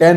10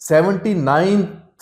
79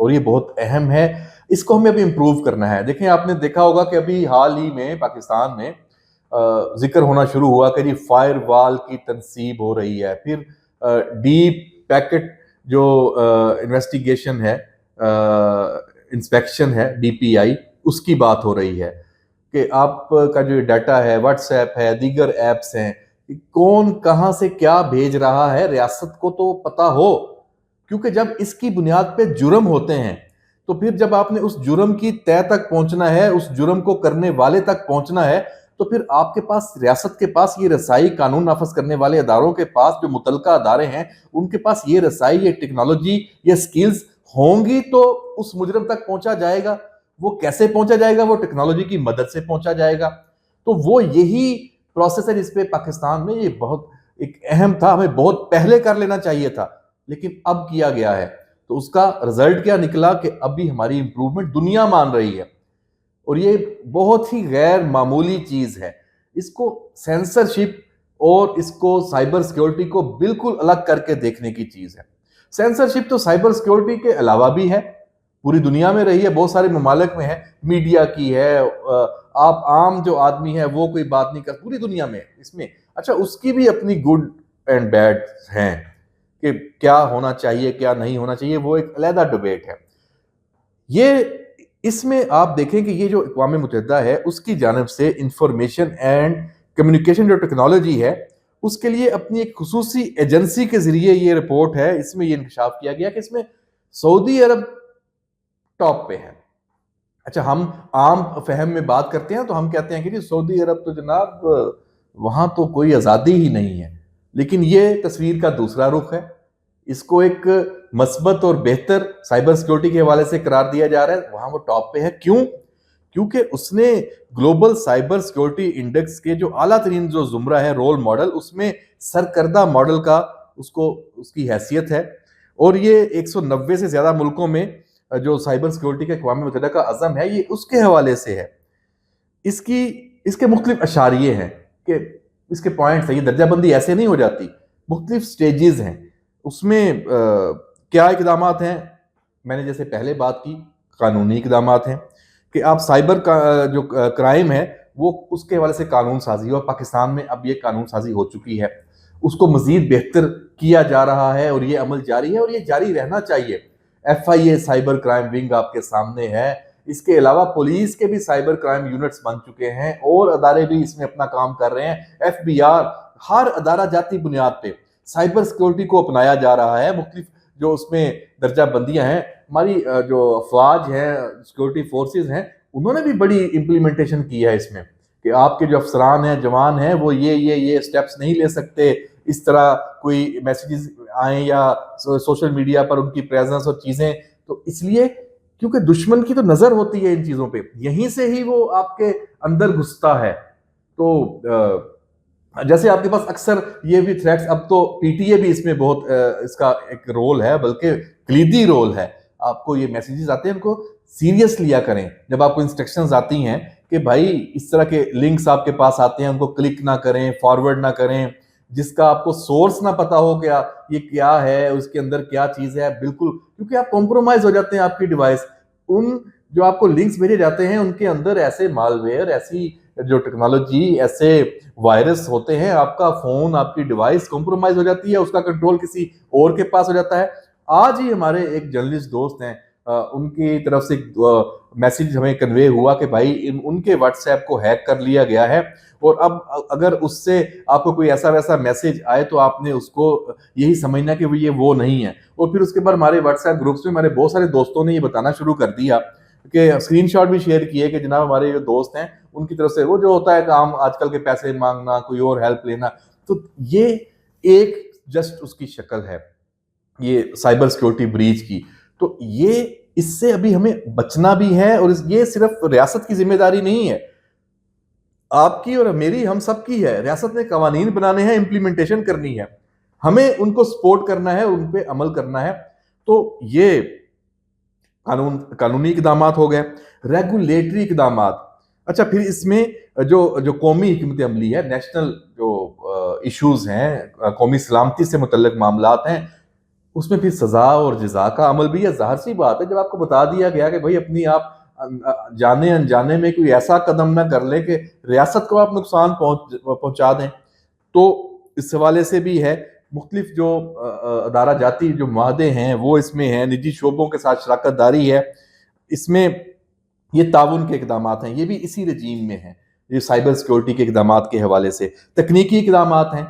اور یہ بہت اہم ہے، اس کو ہمیں ابھی امپروو کرنا ہے۔ دیکھیں آپ نے دیکھا ہوگا کہ ابھی حال ہی میں پاکستان میں ذکر ہونا شروع ہوا کہ جی فائر وال کی تنصیب ہو رہی ہے، پھر ڈیپ پیکٹ جو انویسٹیگیشن ہے، انسپیکشن ہے DPI، اس کی بات ہو رہی ہے کہ آپ کا جو ڈیٹا ہے، واٹس ایپ ہے، دیگر ایپس ہیں، کون کہاں سے کیا بھیج رہا ہے ریاست کو تو پتا ہو، کیونکہ جب اس کی بنیاد پہ جرم ہوتے ہیں تو پھر جب آپ نے اس جرم کی تہہ تک پہنچنا ہے، اس جرم کو کرنے والے تک پہنچنا ہے، تو پھر آپ کے پاس، ریاست کے پاس یہ رسائی، قانون نافذ کرنے والے اداروں کے پاس، جو متعلقہ ادارے ہیں ان کے پاس یہ رسائی، یہ ٹیکنالوجی، یہ سکلز ہوں گی تو اس مجرم تک پہنچا جائے گا۔ وہ کیسے پہنچا جائے گا؟ وہ ٹیکنالوجی کی مدد سے پہنچا جائے گا۔ تو وہ یہی پروسیس ہے جس پہ پاکستان میں یہ بہت ایک اہم تھا، ہمیں بہت پہلے کر لینا چاہیے تھا لیکن اب کیا گیا ہے۔ تو اس کا رزلٹ کیا نکلا کہ ابھی ہماری امپروومنٹ دنیا مان رہی ہے، اور یہ بہت ہی غیر معمولی چیز ہے۔ اس کو سینسرشپ اور اس کو سائبر سیکیورٹی کو بالکل الگ کر کے دیکھنے کی چیز ہے۔ سینسرشپ تو سائبر سیکیورٹی کے علاوہ بھی ہے، پوری دنیا میں رہی ہے، بہت سارے ممالک میں ہے، میڈیا کی ہے، آپ عام جو آدمی ہے وہ کوئی بات نہیں کر، پوری دنیا میں اس میں اچھا اس کی بھی اپنی گڈ اینڈ بیڈ ہیں کہ کیا ہونا چاہیے کیا نہیں ہونا چاہیے، وہ ایک علیحدہ ڈبیٹ ہے۔ یہ اس میں آپ دیکھیں کہ یہ جو اقوام متحدہ ہے اس کی جانب سے انفارمیشن اینڈ کمیونیکیشن جو ٹیکنالوجی ہے اس کے لیے اپنی ایک خصوصی ایجنسی کے ذریعے یہ رپورٹ ہے، اس میں یہ انکشاف کیا گیا کہ اس میں سعودی عرب ٹاپ پہ ہے۔ اچھا ہم عام فہم میں بات کرتے ہیں تو ہم کہتے ہیں کہ جی سعودی عرب تو جناب وہاں تو کوئی آزادی ہی نہیں ہے، لیکن یہ تصویر کا دوسرا رخ ہے۔ اس کو ایک مثبت اور بہتر سائبر سیکیورٹی کے حوالے سے قرار دیا جا رہا ہے، وہاں وہ ٹاپ پہ ہے۔ کیوں؟ کیونکہ اس نے گلوبل سائبر سیکیورٹی انڈیکس کے جو اعلیٰ ترین جو زمرہ ہے، رول ماڈل، اس میں سرکردہ ماڈل کا اس کی حیثیت ہے، اور یہ 190 سے زیادہ ملکوں میں جو سائبر سیکیورٹی کے اقوام متحدہ کا عزم ہے یہ اس کے حوالے سے ہے۔ اس کے مختلف اشاریے ہیں کہ اس کے پوائنٹس ہیں، یہ درجہ بندی ایسے نہیں ہو جاتی، مختلف سٹیجز ہیں۔ اس میں کیا اقدامات ہیں؟ میں نے جیسے پہلے بات کی، قانونی اقدامات ہیں کہ آپ سائبر جو کرائم ہے وہ اس کے حوالے سے قانون سازی ہو۔ پاکستان میں اب یہ قانون سازی ہو چکی ہے، اس کو مزید بہتر کیا جا رہا ہے اور یہ عمل جاری ہے اور یہ جاری رہنا چاہیے۔ FIA سائبر کرائم ونگ آپ کے سامنے ہے، اس کے علاوہ پولیس کے بھی سائبر کرائم یونٹس بن چکے ہیں اور ادارے بھی اس میں اپنا کام کر رہے ہیں۔ FBR، ہر ادارہ جاتی بنیاد پہ سائبر سیکیورٹی کو اپنایا جا رہا ہے۔ مختلف جو اس میں درجہ بندیاں ہیں، ہماری جو افواج ہیں، سیکیورٹی فورسز ہیں، انہوں نے بھی بڑی امپلیمنٹیشن کی ہے اس میں کہ آپ کے جو افسران ہیں، جوان ہیں، وہ یہ سٹیپس نہیں لے سکتے، اس طرح کوئی میسیجز آئیں یا سوشل میڈیا پر ان کی پریزنس اور چیزیں، تو اس لیے کیونکہ دشمن کی تو نظر ہوتی ہے ان چیزوں پہ، یہیں سے ہی وہ آپ کے اندر گھستا ہے۔ تو جیسے آپ کے پاس اکثر یہ بھی تھریٹس، اب تو PTA بھی اس میں بہت اس کا ایک رول ہے، بلکہ کلیدی رول ہے۔ آپ کو یہ میسیجز آتے ہیں، ان کو سیریس لیا کریں۔ جب آپ کو انسٹرکشنز آتی ہیں کہ بھائی اس طرح کے لنکس آپ کے پاس آتے ہیں، ان کو کلک نہ کریں، فارورڈ نہ کریں، جس کا آپ کو سورس نہ پتا ہو کہ یہ کیا ہے، اس کے اندر کیا چیز ہے، بالکل، کیونکہ آپ کمپرومائز ہو جاتے ہیں آپ کی ڈیوائس۔ ان جو آپ کو لنکس بھیجے جاتے ہیں ان کے اندر ایسے مالویئر، ایسی جو ٹیکنالوجی، ایسے وائرس ہوتے ہیں، آپ کا فون، آپ کی ڈیوائس کمپرومائز ہو جاتی ہے، اس کا کنٹرول کسی اور کے پاس ہو جاتا ہے۔ آج ہی ہمارے ایک جرنلسٹ دوست ہیں، ان کی طرف سے میسیج ہمیں کنوے ہوا کہ بھائی ان کے واٹس ایپ کو ہیک کر لیا گیا ہے، اور اب اگر اس سے آپ کو کوئی ایسا ویسا میسیج آئے تو آپ نے اس کو یہی سمجھنا کہ وہ نہیں ہے۔ اور پھر اس کے بعد ہمارے واٹس ایپ گروپس میں ہمارے بہت سارے دوستوں نے یہ بتانا شروع کر دیا کہ اسکرین شاٹ بھی شیئر کیے کہ جناب ہمارے جو دوست ہیں ان کی طرف سے وہ جو ہوتا ہے کام آج کل کے پیسے مانگنا، کوئی اور ہیلپ لینا، تو یہ ایک جسٹ اس کی شکل ہے یہ سائبر سیکیورٹی بریچ کی۔ تو یہ اس سے ابھی ہمیں بچنا بھی ہے، اور یہ صرف ریاست کی ذمہ داری نہیں ہے، آپ کی اور میری، ہم سب کی ہے۔ ریاست نے قوانین بنانے ہیں، امپلیمنٹیشن کرنی ہے، ہمیں ان کو سپورٹ کرنا ہے، ان پہ عمل کرنا ہے۔ تو یہ قانونی اقدامات ہو گئے، ریگولیٹری اقدامات۔ اچھا پھر اس میں جو قومی حکمت عملی ہے، نیشنل جو ایشوز ہیں، قومی سلامتی سے متعلق معاملات ہیں، اس میں پھر سزا اور جزا کا عمل بھی ہے. ظاہر سی بات ہے جب آپ کو بتا دیا گیا کہ بھائی اپنی آپ جانے انجانے میں کوئی ایسا قدم نہ کر لیں کہ ریاست کو آپ نقصان پہنچا دیں, تو اس حوالے سے بھی ہے. مختلف جو ادارہ جاتی جو معاہدے ہیں وہ اس میں ہیں, نجی شعبوں کے ساتھ شراکت داری ہے, اس میں یہ تعاون کے اقدامات ہیں, یہ بھی اسی رجیم میں ہیں. یہ سائبر سیکورٹی کے اقدامات کے حوالے سے تکنیکی اقدامات ہیں,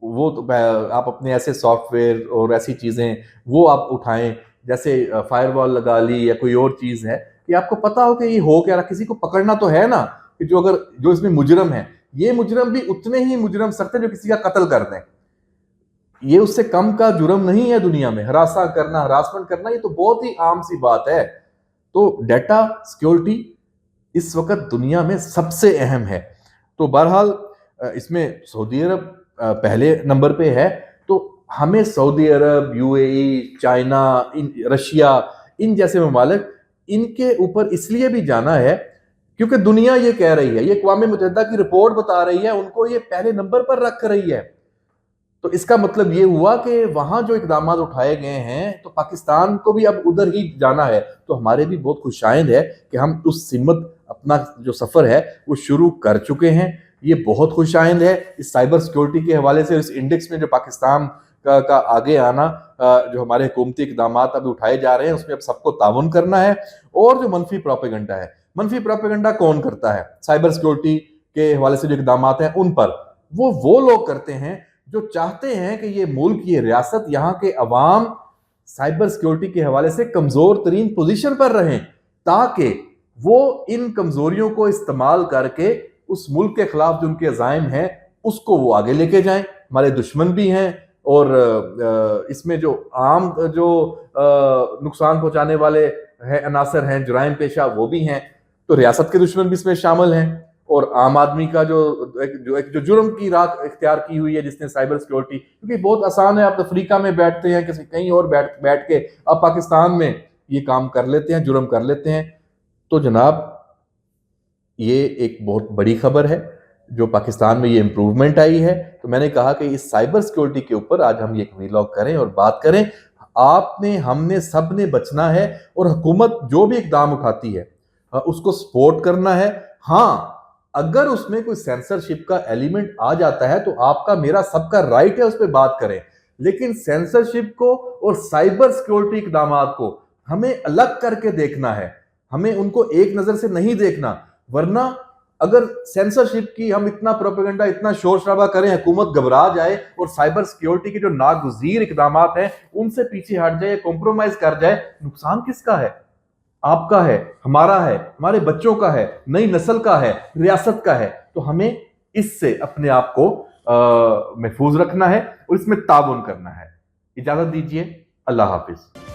وہ تو آپ اپنے ایسے سافٹ ویئر اور ایسی چیزیں وہ آپ اٹھائیں, جیسے فائر وال لگا لی یا کوئی اور چیز ہے کہ آپ کو پتا ہو کہ یہ ہو کیا رہا. کسی کو پکڑنا تو ہے نا, کہ جو اس میں مجرم ہے, یہ مجرم بھی اتنے ہی مجرم سخت ہیں جو کسی کا قتل کر دیں. یہ اس سے کم کا جرم نہیں ہے دنیا میں. ہراسمنٹ کرنا یہ تو بہت ہی عام سی بات ہے. تو ڈیٹا سیکیورٹی اس وقت دنیا میں سب سے اہم ہے. تو بہرحال اس میں سعودی عرب پہلے نمبر پہ ہے. تو ہمیں سعودی عرب, U A E, China, Russia, ان جیسے ممالک, ان کے اوپر اس لیے بھی جانا ہے کیونکہ دنیا یہ کہہ رہی ہے, یہ اقوام متحدہ کی رپورٹ بتا رہی ہے, ان کو یہ پہلے نمبر پر رکھ رہی ہے. تو اس کا مطلب یہ ہوا کہ وہاں جو اقدامات اٹھائے گئے ہیں تو پاکستان کو بھی اب ادھر ہی جانا ہے. تو ہمارے بھی بہت خوش آئند ہے کہ ہم اس سمت اپنا جو سفر ہے وہ شروع کر چکے ہیں. یہ بہت خوش آئند ہے. اس سائبر سیکورٹی کے حوالے سے اس انڈیکس میں جو پاکستان کا آگے آنا, جو ہمارے حکومتی اقدامات اب اٹھائے جا رہے ہیں, اس میں اب سب کو تعاون کرنا ہے. اور جو منفی پروپیگنڈا ہے, منفی پروپیگنڈا کون کرتا ہے سائبر سیکورٹی کے حوالے سے جو اقدامات ہیں ان پر, وہ لوگ کرتے ہیں جو چاہتے ہیں کہ یہ ملک, یہ ریاست, یہاں کے عوام سائبر سیکورٹی کے حوالے سے کمزور ترین پوزیشن پر رہیں, تاکہ وہ ان کمزوریوں کو استعمال کر کے اس ملک کے خلاف جو ان کے عزائم ہیں اس کو وہ آگے لے کے جائیں. ہمارے دشمن بھی ہیں, اور اس میں جو عام جو نقصان پہنچانے والے عناصر ہیں, جرائم پیشہ, وہ بھی ہیں. تو ریاست کے دشمن بھی اس میں شامل ہیں, اور عام آدمی کا جو جرم کی راہ اختیار کی ہوئی ہے جس نے سائبر سیکورٹی, کیونکہ بہت آسان ہے, آپ افریقہ میں بیٹھتے ہیں, کہیں اور بیٹھ کے آپ پاکستان میں یہ کام کر لیتے ہیں, جرم کر لیتے ہیں. تو جناب یہ ایک بہت بڑی خبر ہے جو پاکستان میں یہ امپروومنٹ آئی ہے. تو میں نے کہا کہ اس سائبر سیکورٹی کے اوپر آج ہم یہ ایک ویلاگ کریں اور بات کریں. آپ نے, ہم نے, سب نے بچنا ہے, اور حکومت جو بھی اقدام اٹھاتی ہے اس کو سپورٹ کرنا ہے. ہاں, اگر اس میں کوئی سینسرشپ کا ایلیمنٹ آ جاتا ہے تو آپ کا, میرا, سب کا رائٹ ہے اس پہ بات کریں, لیکن سینسرشپ کو اور سائبر سیکورٹی اقدامات کو ہمیں الگ کر کے دیکھنا ہے. ہمیں ان کو ایک نظر سے نہیں دیکھنا, ورنہ اگر سینسرشپ کی ہم اتنا پروپیگنڈا, اتنا شور شرابہ کریں, حکومت گھبرا جائے اور سائبر سیکورٹی کے جو ناگزیر اقدامات ہیں ان سے پیچھے ہٹ جائے, کمپرومائز کر جائے, نقصان کس کا ہے؟ آپ کا ہے, ہمارا ہے, ہمارے بچوں کا ہے, نئی نسل کا ہے, ریاست کا ہے. تو ہمیں اس سے اپنے آپ کو محفوظ رکھنا ہے اور اس میں تعاون کرنا ہے. اجازت دیجیے, اللہ حافظ.